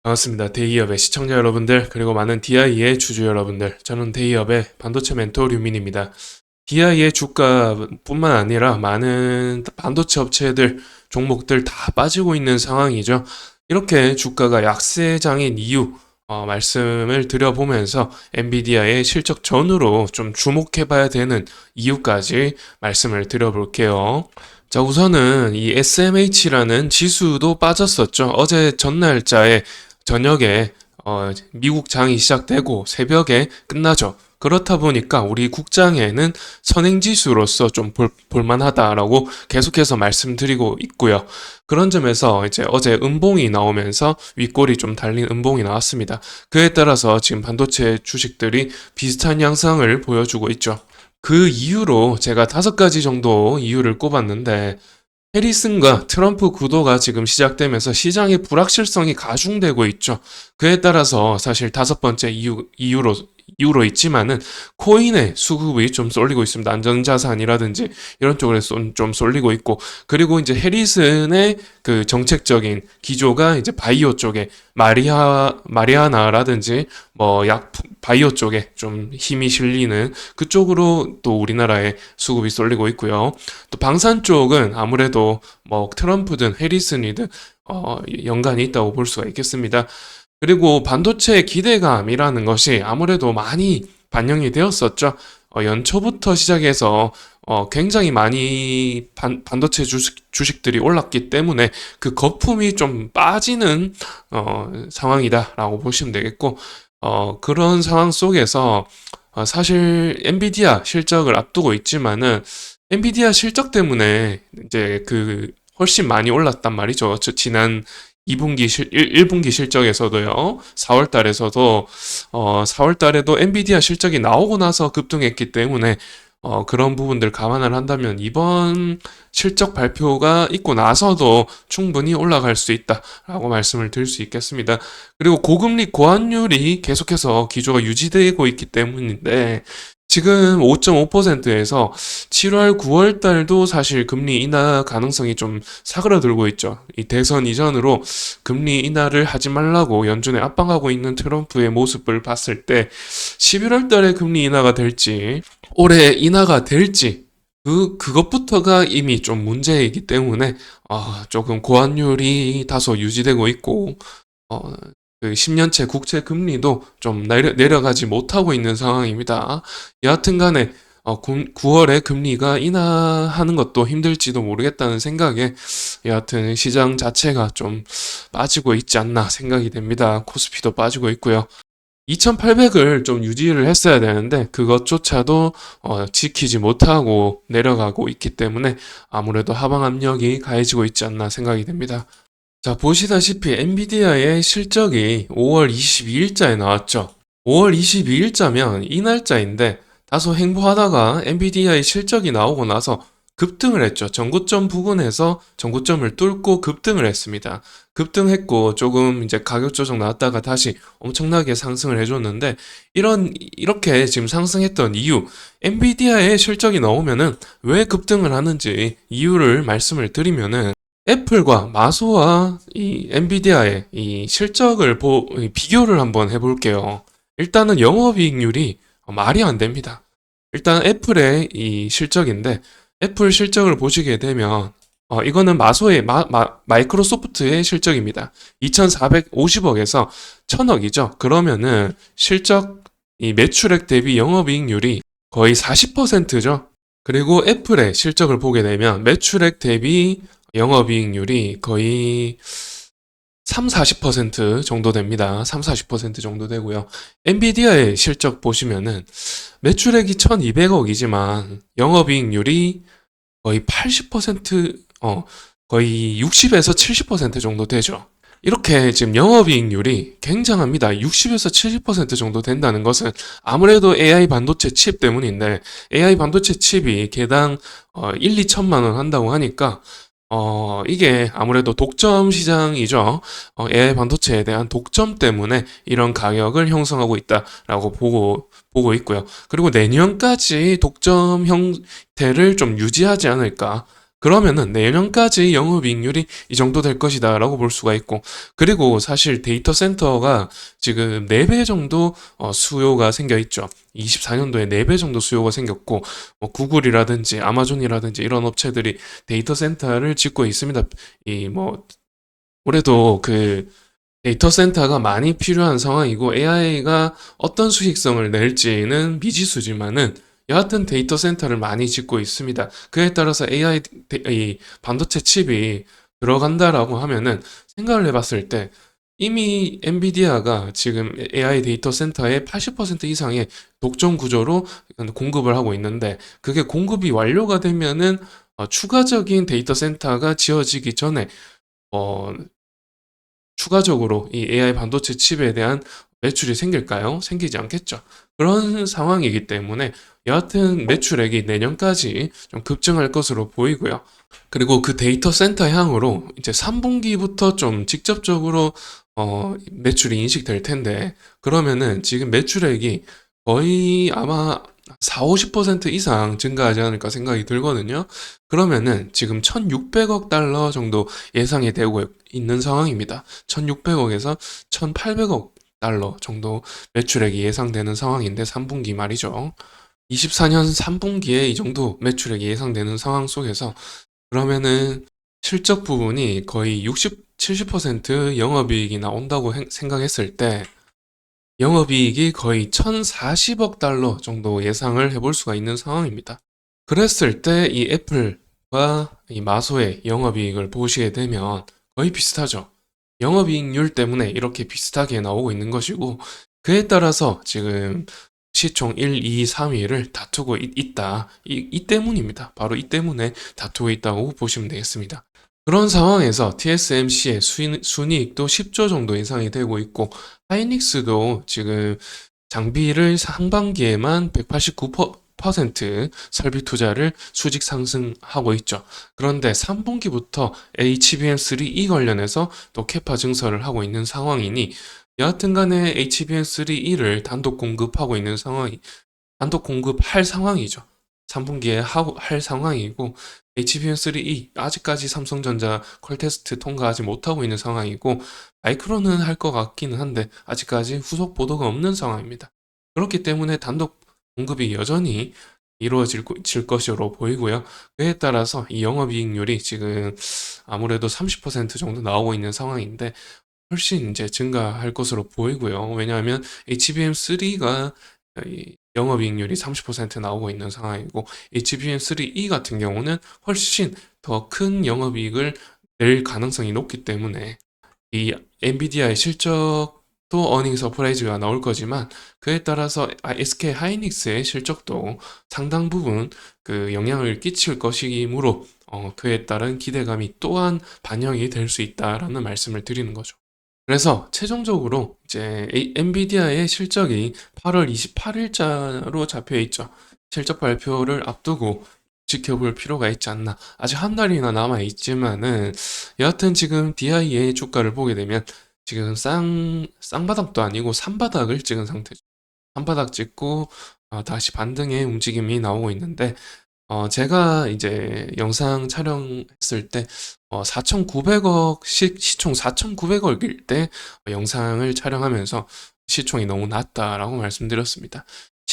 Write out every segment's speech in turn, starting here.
반갑습니다. 데이업의 시청자 여러분들, 그리고 많은 DI의 주주 여러분들. 저는 데이업의 반도체 멘토 류민입니다. DI의 주가뿐만 아니라 많은 반도체 업체들, 종목들 다 빠지고 있는 상황이죠. 이렇게 주가가 약세장인 이유, 말씀을 드려보면서 엔비디아의 실적 전후로 좀 주목해봐야 되는 이유까지 말씀을 드려볼게요. 자, 우선은 이 SMH라는 지수도 빠졌었죠. 어제 전날짜에 저녁에 미국 장이 시작되고 새벽에 끝나죠. 그렇다 보니까 우리 국장에는 선행지수로서 좀 볼만하다라고 계속해서 말씀드리고 있고요. 그런 점에서 이제 어제 음봉이 나오면서 윗골이 좀 달린 음봉이 나왔습니다. 그에 따라서 지금 반도체 주식들이 비슷한 양상을 보여주고 있죠. 그 이유로 제가 5가지 정도 이유를 꼽았는데, 해리슨과 트럼프 구도가 지금 시작되면서 시장의 불확실성이 가중되고 있죠. 그에 따라서 사실 5번째 이유로 있지만은 코인의 수급이 좀 쏠리고 있습니다. 안전자산이라든지 이런 쪽으로 좀 쏠리고 있고, 그리고 이제 해리슨의 그 정책적인 기조가 이제 바이오 쪽에 마리아나라든지 뭐 바이오 쪽에 좀 힘이 실리는 그쪽으로 또 우리나라의 수급이 쏠리고 있고요. 또 방산 쪽은 아무래도 뭐 트럼프든 해리슨이든 연관이 있다고 볼 수가 있겠습니다. 그리고 반도체 기대감이라는 것이 아무래도 많이 반영이 되었었죠. 연초부터 시작해서 굉장히 많이 반도체 주식들이 올랐기 때문에 그 거품이 좀 빠지는 상황이다라고 보시면 되겠고, 그런 상황 속에서 사실 엔비디아 실적을 앞두고 있지만은 엔비디아 실적 때문에 이제 그 훨씬 많이 올랐단 말이죠. 지난 2분기 1분기 실적에서도요. 4월 달에서도 4월 달에도 엔비디아 실적이 나오고 나서 급등했기 때문에 그런 부분들 감안을 한다면 이번 실적 발표가 있고 나서도 충분히 올라갈 수 있다라고 말씀을 드릴 수 있겠습니다. 그리고 고금리 고환율이 계속해서 기조가 유지되고 있기 때문인데, 지금 5.5%에서 7월, 9월 달도 사실 금리 인하 가능성이 좀 사그라들고 있죠. 이 대선 이전으로 금리 인하를 하지 말라고 연준에 압박하고 있는 트럼프의 모습을 봤을 때 11월 달에 금리 인하가 될지 올해 인하가 될지 그것부터가 이미 좀 문제이기 때문에 조금 고환율이 다소 유지되고 있고, 어, 그 10년채 국채 금리도 좀 내려가지 못하고 있는 상황입니다. 여하튼 간에 9월에 금리가 인하하는 것도 힘들지도 모르겠다는 생각에 여하튼 시장 자체가 좀 빠지고 있지 않나 생각이 됩니다. 코스피도 빠지고 있고요. 2800을 좀 유지를 했어야 되는데 그것조차도 지키지 못하고 내려가고 있기 때문에 아무래도 하방 압력이 가해지고 있지 않나 생각이 됩니다. 자, 보시다시피 엔비디아의 실적이 5월 22일자에 나왔죠. 5월 22일자면 이 날짜인데 다소 횡보하다가 엔비디아의 실적이 나오고 나서 급등을 했죠. 전고점 부근에서 전고점을 뚫고 급등을 했습니다. 급등했고 조금 이제 가격 조정 나왔다가 다시 엄청나게 상승을 해줬는데, 이렇게 지금 상승했던 이유, 엔비디아의 실적이 나오면은 왜 급등을 하는지 이유를 말씀을 드리면은, 애플과 마소와 이 엔비디아의 이 실적을 비교를 한번 해볼게요. 일단은 영업이익률이 말이 안 됩니다. 일단 애플의 이 실적인데, 애플 실적을 보시게 되면 이거는 마소의 마이크로소프트의 실적입니다. 2,450억에서 1,000억이죠. 그러면은 실적 이 매출액 대비 영업이익률이 거의 40%죠. 그리고 애플의 실적을 보게 되면 매출액 대비 영업이익률이 거의 3, 40% 정도 됩니다. 3, 40% 정도 되고요. 엔비디아의 실적 보시면은 매출액이 1,200억이지만 영업이익률이 거의 80%, 거의 60에서 70% 정도 되죠. 이렇게 지금 영업이익률이 굉장합니다. 60에서 70% 정도 된다는 것은 아무래도 AI 반도체 칩 때문인데, AI 반도체 칩이 개당 1, 2천만 원 한다고 하니까 이게 아무래도 독점 시장이죠. AI 반도체에 대한 독점 때문에 이런 가격을 형성하고 있다라고 보고 있고요. 그리고 내년까지 독점 형태를 좀 유지하지 않을까. 그러면은 내년까지 영업이익률이 이 정도 될 것이다라고 볼 수가 있고, 그리고 사실 데이터 센터가 지금 4배 정도 수요가 생겨 있죠. 24년도에 4배 정도 수요가 생겼고, 뭐 구글이라든지 아마존이라든지 이런 업체들이 데이터 센터를 짓고 있습니다. 이 뭐 올해도 그 데이터 센터가 많이 필요한 상황이고 AI가 어떤 수익성을 낼지는 미지수지만은 여하튼 데이터 센터를 많이 짓고 있습니다. 그에 따라서 이 반도체 칩이 들어간다라고 하면은 생각을 해봤을 때 이미 엔비디아가 지금 AI 데이터 센터의 80% 이상의 독점 구조로 공급을 하고 있는데 그게 공급이 완료가 되면은 추가적인 데이터 센터가 지어지기 전에 어, 추가적으로 이 AI 반도체 칩에 대한 매출이 생길까요? 생기지 않겠죠. 그런 상황이기 때문에 여하튼 매출액이 내년까지 좀 급증할 것으로 보이고요. 그리고 그 데이터 센터 향으로 이제 3분기부터 좀 직접적으로 매출이 인식될 텐데 그러면은 지금 매출액이 거의 아마 4, 50% 이상 증가하지 않을까 생각이 들거든요. 그러면은 지금 1,600억 달러 정도 예상이 되고 있는 상황입니다. 1,600억에서 1,800억 달러 정도 매출액이 예상되는 상황인데 3분기 말이죠. 24년 3분기에 이 정도 매출액이 예상되는 상황 속에서 그러면은 실적 부분이 거의 60, 70% 영업이익이 나온다고 생각했을 때 영업이익이 거의 1,040억 달러 정도 예상을 해볼 수가 있는 상황입니다. 그랬을 때 이 애플과 이 마소의 영업이익을 보시게 되면 거의 비슷하죠. 영업이익률 때문에 이렇게 비슷하게 나오고 있는 것이고 그에 따라서 지금 시총 1, 2, 3위를 다투고 있다. 이 때문입니다. 바로 이 때문에 다투고 있다고 보시면 되겠습니다. 그런 상황에서 TSMC의 순이익도 10조 정도 예상이 되고 있고 하이닉스도 지금 장비를 상반기에만 189% 설비 투자를 수직 상승하고 있죠. 그런데 3분기부터 HBM3E 관련해서 또 캐파 증설을 하고 있는 상황이니 여하튼 간에 HBM3E를 단독 공급할 상황이죠. 3분기에 할 상황이고 HBM3E 아직까지 삼성전자 퀄테스트 통과하지 못하고 있는 상황이고 마이크론은 할 것 같기는 한데 아직까지 후속 보도가 없는 상황입니다. 그렇기 때문에 단독 공급이 여전히 질 것으로 보이고요. 그에 따라서 이 영업이익률이 지금 아무래도 30% 정도 나오고 있는 상황인데 훨씬 이제 증가할 것으로 보이고요. 왜냐하면 HBM3가 영업이익률이 30% 나오고 있는 상황이고 HBM3E 같은 경우는 훨씬 더 큰 영업이익을 낼 가능성이 높기 때문에 이 엔비디아의 실적도 어닝 서프라이즈가 나올 거지만 그에 따라서 SK 하이닉스의 실적도 상당 부분 그 영향을 끼칠 것이므로 그에 따른 기대감이 또한 반영이 될 수 있다라는 말씀을 드리는 거죠. 그래서 최종적으로 이제 엔비디아의 실적이 8월 28일자로 잡혀 있죠. 실적 발표를 앞두고 지켜볼 필요가 있지 않나. 아직 한 달이나 남아 있지만은 여하튼 지금 DI의 주가를 보게 되면 지금 쌍바닥도 아니고 산바닥을 찍은 상태죠. 산바닥 찍고 다시 반등의 움직임이 나오고 있는데 제가 이제 영상 촬영했을 때 4,900억 시총 4,900억일 때 영상을 촬영하면서 시총이 너무 낮다라고 말씀드렸습니다.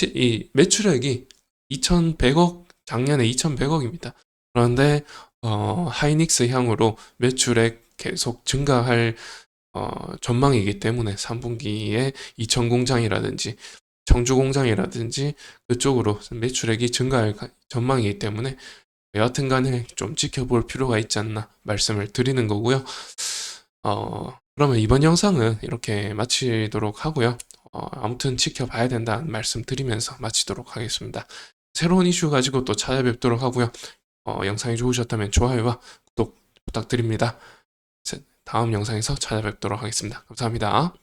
이 매출액이 2,100억 작년에 2,100억입니다. 그런데 하이닉스 향으로 매출액 계속 증가할 전망이기 때문에 3분기에 이천 공장이라든지 청주 공장이라든지 그쪽으로 매출액이 증가할 전망이기 때문에 여하튼 간에 좀 지켜볼 필요가 있지 않나 말씀을 드리는 거고요. 그러면 이번 영상은 이렇게 마치도록 하고요. 아무튼 지켜봐야 된다는 말씀 드리면서 마치도록 하겠습니다. 새로운 이슈 가지고 또 찾아뵙도록 하고요. 영상이 좋으셨다면 좋아요와 구독 부탁드립니다. 다음 영상에서 찾아뵙도록 하겠습니다. 감사합니다.